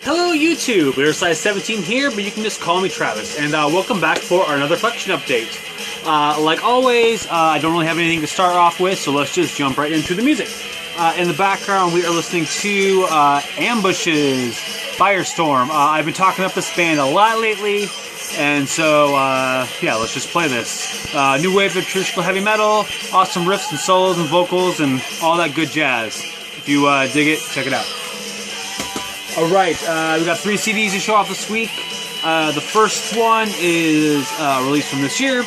Hello YouTube, Size17 here, but you can just call me Travis, and welcome back for another collection update. Like always, I don't really have anything to start off with, so let's just jump right into the music. In the background, we are listening to Ambush's Firestorm. I've been talking up this band a lot lately, and so, yeah, let's just play this. New wave of traditional heavy metal, awesome riffs and solos and vocals, and all that good jazz. If you dig it, check it out. Alright, we got 3 CDs to show off this week. The first one is released from this year.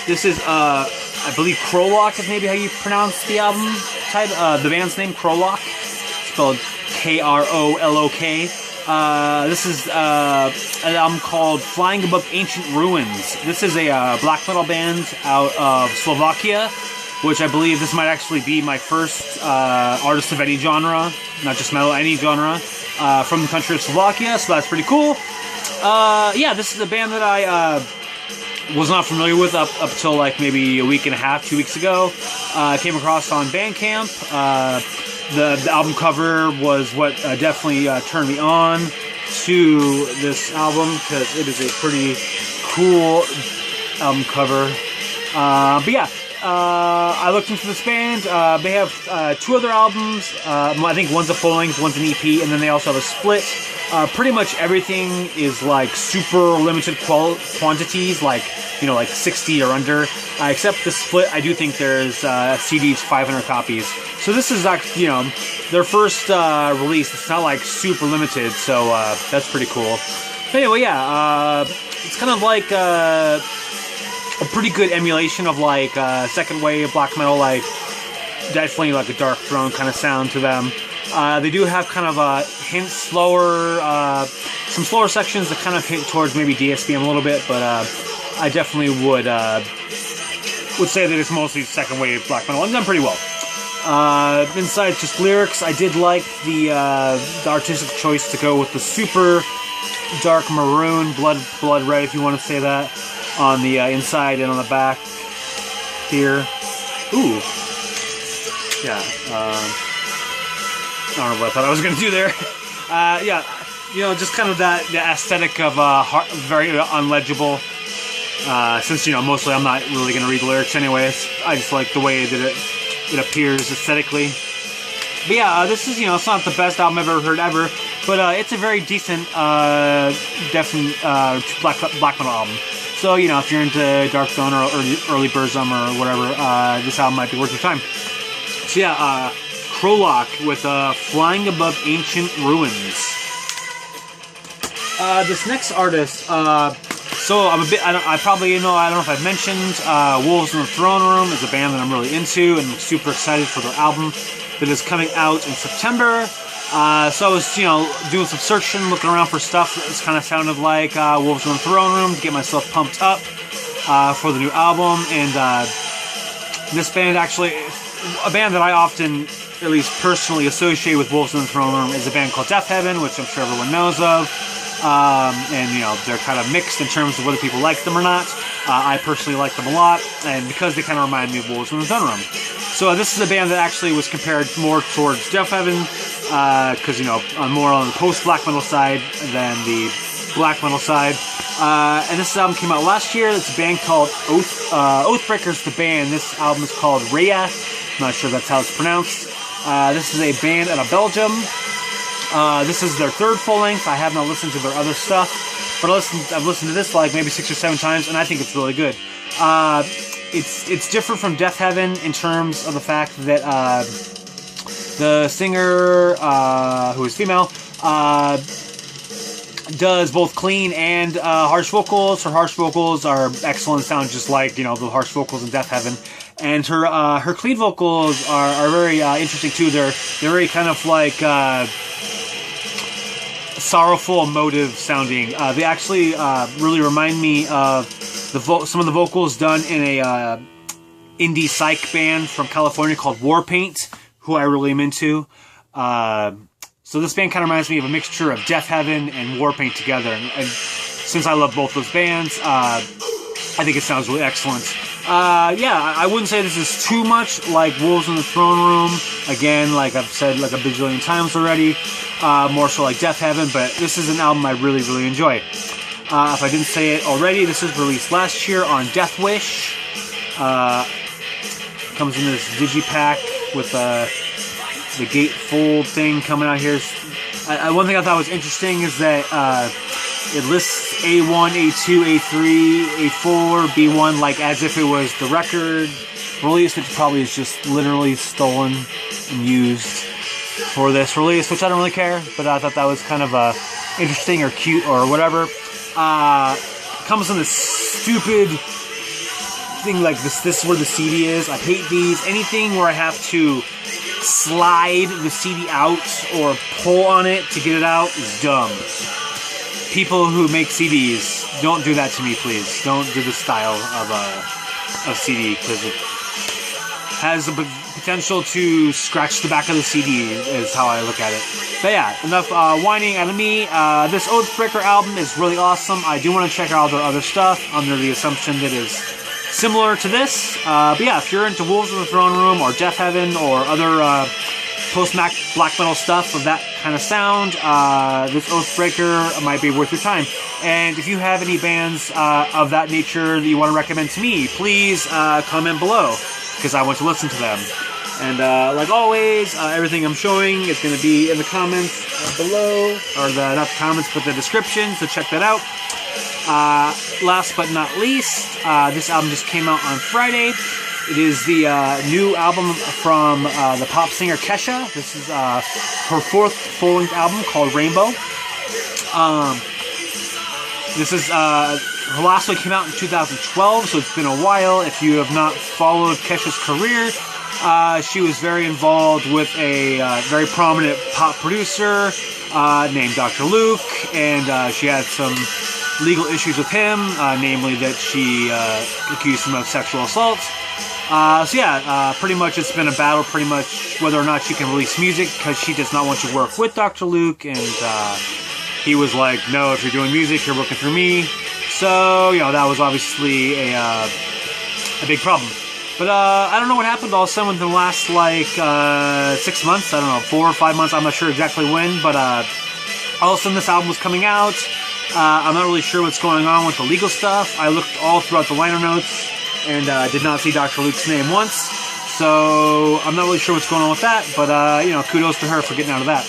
This is, I believe Krolok is maybe how you pronounce the album title, the band's name, Krolok. Spelled K-R-O-L-O-K. This is an album called Flying Above Ancient Ruins. This is a black metal band out of Slovakia, which I believe this might actually be my first artist of any genre, not just metal, any genre. From the country of Slovakia, so that's pretty cool. Yeah, this is a band that I was not familiar with up until like maybe a week and a half, 2 weeks ago. I came across on Bandcamp. The album cover was what definitely turned me on to this album, because it is a pretty cool album cover. But yeah, I looked into this band. They have 2 other albums. I think one's a full-length, one's an EP, and then they also have a split. Pretty much everything is like super limited quantities, like, you know, like 60 or under. Except the split, I do think there's CDs 500 copies. So this is actually, you know, their first release. It's not like super limited, so that's pretty cool. But anyway, yeah, it's kind of like a pretty good emulation of like second wave black metal, like definitely like a Dark Throne kind of sound to them. They do have kind of a hint slower, some slower sections that kind of hint towards maybe DSBM a little bit, but I definitely would say that it's mostly second wave black metal, and done pretty well. Inside just lyrics, I did like the artistic choice to go with the super dark maroon, blood red if you want to say that, on the inside and on the back here. Ooh. Yeah. I don't know what I thought I was going to do there. Yeah, you know, just kind of the aesthetic of very unlegible. Since, you know, mostly I'm not really going to read the lyrics anyways. I just like the way that it appears aesthetically. But yeah, this is, you know, it's not the best album I've ever heard ever, but it's a very decent, definite black metal album. So, you know, if you're into Dark Throne or early Burzum or whatever, this album might be worth your time. So yeah, Krolok with Flying Above Ancient Ruins. This next artist, so I'm a bit, I probably, you know, I don't know if I've mentioned, Wolves in the Throne Room is a band that I'm really into, and I'm super excited for their album that is coming out in September. So I was, you know, doing some searching, looking around for stuff that kind of sounded like Wolves in the Throne Room to get myself pumped up for the new album. And this band, actually, a band that I often, at least personally, associate with Wolves in the Throne Room is a band called Death Heaven, which I'm sure everyone knows of. And, you know, they're kind of mixed in terms of whether people like them or not. I personally like them a lot, and because they kind of remind me of Wolves in the Throne Room. So this is a band that actually was compared more towards Death Heaven, because, you know, more on the post-black metal side than the black metal side. And this album came out last year. It's a band called Oathbreaker is the band. This album is called Rheia. I'm not sure if that's how it's pronounced. This is a band out of Belgium. This is their 3rd full-length. I have not listened to their other stuff, but I've listened to this like maybe 6 or 7 times, and I think it's really good. It's different from Death Heaven in terms of the fact that the singer, who is female, does both clean and harsh vocals. Her harsh vocals are excellent, sound just like, you know, the harsh vocals in Death Heaven. And her clean vocals are very interesting too. They're very kind of like sorrowful, emotive sounding. They actually really remind me of some of the vocals done in a indie psych band from California called Warpaint, who I really am into. So this band kind of reminds me of a mixture of Death Heaven and Warpaint together. And since I love both those bands, I think it sounds really excellent. Yeah, I wouldn't say this is too much like Wolves in the Throne Room. Again, like I've said like a bajillion times already, more so like Death Heaven, but this is an album I really, really enjoy. If I didn't say it already, this was released last year on Death Wish. Comes in this digipack with the gatefold thing coming out here. One thing I thought was interesting is that it lists A1, A2, A3, A4, B1, like as if it was the record release, which probably is just literally stolen and used for this release, which I don't really care, but I thought that was kind of interesting or cute or whatever. Comes in this stupid thing like this. This is where the CD is. I hate these. Anything where I have to slide the CD out or pull on it to get it out is dumb. People who make CDs, don't do that to me, please. Don't do this style of CD, because it has the potential to scratch the back of the CD, is how I look at it. But yeah, enough whining out of me. This Oathbreaker album is really awesome. I do want to check out their other stuff under the assumption that is similar to this. But yeah, if you're into Wolves in the Throne Room or Death Heaven or other post-black metal stuff of that kind of sound, this Oathbreaker might be worth your time. And if you have any bands of that nature that you want to recommend to me, please comment below, because I want to listen to them. And like always, everything I'm showing is going to be in the comments below, or not the comments, but the description, so check that out. Last but not least, this album just came out on Friday. It is the new album from the pop singer Kesha. This is her fourth full-length album called Rainbow. This is her last one came out in 2012, so it's been a while. If you have not followed Kesha's career, she was very involved with a very prominent pop producer named Dr. Luke, and she had some legal issues with him, namely that she accused him of sexual assault. So yeah, pretty much it's been a battle, pretty much whether or not she can release music, because she does not want to work with Dr. Luke, and he was like, no, if you're doing music, you're working through me. So, you know, that was obviously a big problem. But I don't know what happened all of a sudden within the last, like, 6 months, I don't know, 4 or 5 months, I'm not sure exactly when, but all of a sudden this album was coming out. I'm not really sure what's going on with the legal stuff. I looked all throughout the liner notes and did not see Dr. Luke's name once. So I'm not really sure what's going on with that, but you know, kudos to her for getting out of that.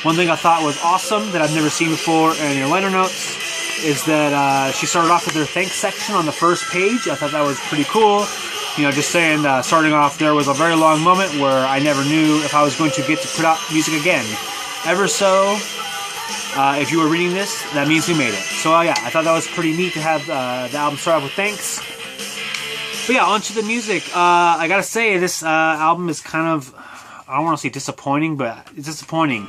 One thing I thought was awesome that I've never seen before in your liner notes is that she started off with her thanks section on the first page. I thought that was pretty cool. You know, just saying, starting off, there was a very long moment where I never knew if I was going to get to put out music again. Ever so, if you were reading this, that means we made it. So yeah, I thought that was pretty neat to have the album start off with thanks. But yeah, onto the music. I gotta say, this album is kind of, I don't want to say disappointing, but it's disappointing.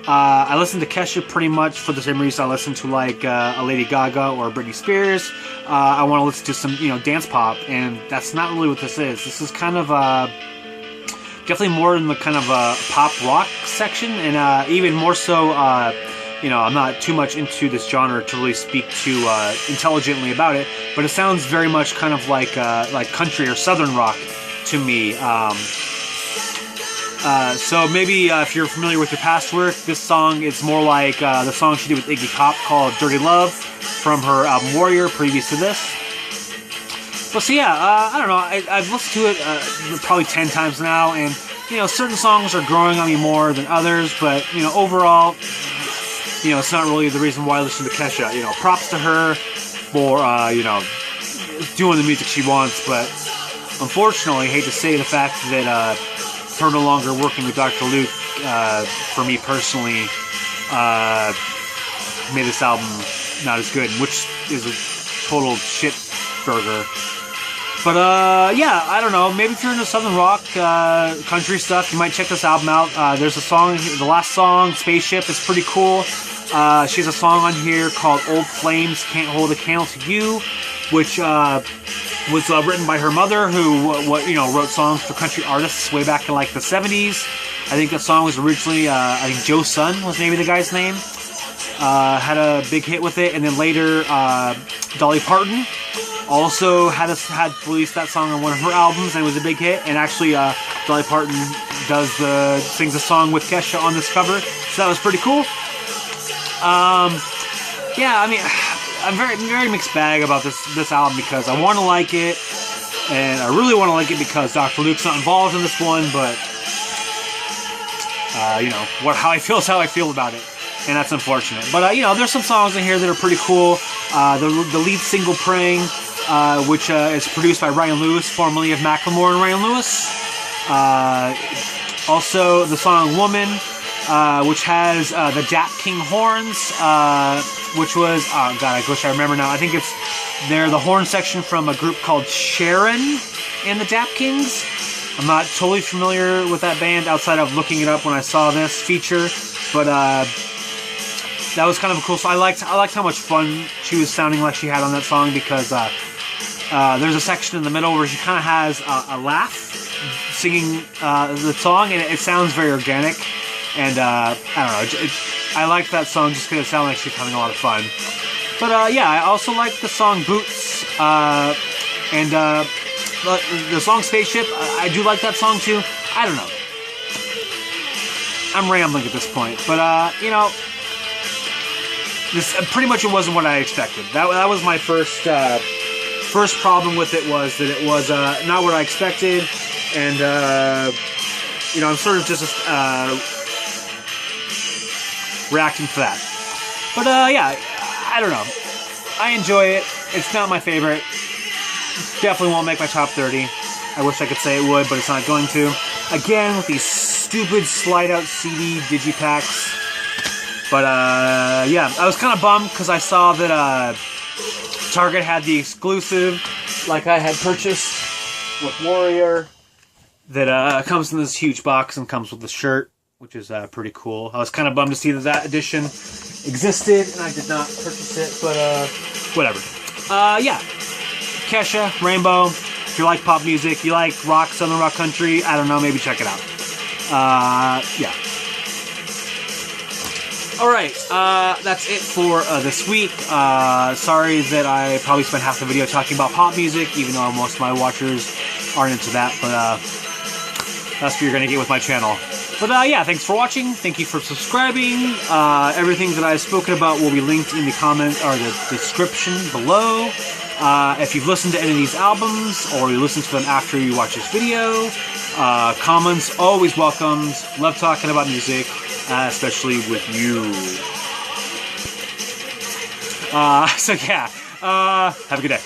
I listened to Kesha pretty much for the same reason I listen to like a Lady Gaga or Britney Spears. I want to listen to some, you know, dance pop, and that's not really what this is. This is kind of definitely more in the kind of pop rock section, and even more so, you know, I'm not too much into this genre to really speak too intelligently about it, but it sounds very much kind of like country or southern rock to me. So maybe if you're familiar with her past work, this song is more like the song she did with Iggy Pop called Dirty Love from her album Warrior previous to this. But so yeah, I don't know, I've listened to it probably 10 times now, and you know, certain songs are growing on me more than others, but you know, overall, you know, it's not really the reason why I listen to Kesha. You know, props to her for, you know, doing the music she wants, but unfortunately, I hate to say the fact that her no longer working with Dr. Luke, for me personally, made this album not as good, which is a total shit burger. But yeah, I don't know, maybe if you're into southern rock, country stuff, you might check this album out. There's a song, the last song, Spaceship, is pretty cool. She has a song on here called Old Flames Can't Hold a Candle to You, which was written by her mother, who you know, wrote songs for country artists way back in like the 70s. I think that song was originally, I think Joe Sun was maybe the guy's name. Had a big hit with it, and then later Dolly Parton also had released that song on one of her albums, and it was a big hit. And actually, Dolly Parton sings a song with Kesha on this cover, so that was pretty cool. Yeah, I mean, I'm very mixed bag about this album because I want to like it, and I really want to like it because Dr. Luke's not involved in this one, but you know, how I feel is how I feel about it, and that's unfortunate. But you know, there's some songs in here that are pretty cool. The lead single, "Praying," which is produced by Ryan Lewis, formerly of Macklemore and Ryan Lewis. Also, the song "Woman," which has the Dap King horns, which was, oh god, I wish I remember now. I think they're the horn section from a group called Sharon and the Dap Kings. I'm not totally familiar with that band outside of looking it up when I saw this feature, but that was kind of a cool song. I liked how much fun she was sounding like she had on that song, because there's a section in the middle where she kind of has a laugh singing the song, and it sounds very organic. And I don't know, I liked that song just because it sounded like she was having a lot of fun. But yeah, I also liked the song "Boots," and the song "Spaceship." I do like that song too. I don't know. I'm rambling at this point, but you know, this pretty much it wasn't what I expected. That was my first problem with it, was that it was not what I expected, and you know, I'm sort of just reacting to that. But yeah, I don't know. I enjoy it. It's not my favorite. Definitely won't make my top 30. I wish I could say it would, but it's not going to. Again, with these stupid slide-out CD digipacks. But yeah, I was kind of bummed because I saw that Target had the exclusive, like I had purchased with Warrior, that comes in this huge box and comes with the shirt, which is pretty cool. I was kind of bummed to see that edition existed, and I did not purchase it, but whatever. Yeah, Kesha, Rainbow. If you like pop music, you like rock, southern rock country, I don't know, maybe check it out. Yeah. Alright, that's it for this week. Sorry that I probably spent half the video talking about pop music, even though most of my watchers aren't into that, but that's what you're going to get with my channel. But yeah, thanks for watching. Thank you for subscribing. Everything that I've spoken about will be linked in the comments or the description below. If you've listened to any of these albums, or you listen to them after you watch this video, comments always welcomed. Love talking about music, especially with you. So yeah, have a good day.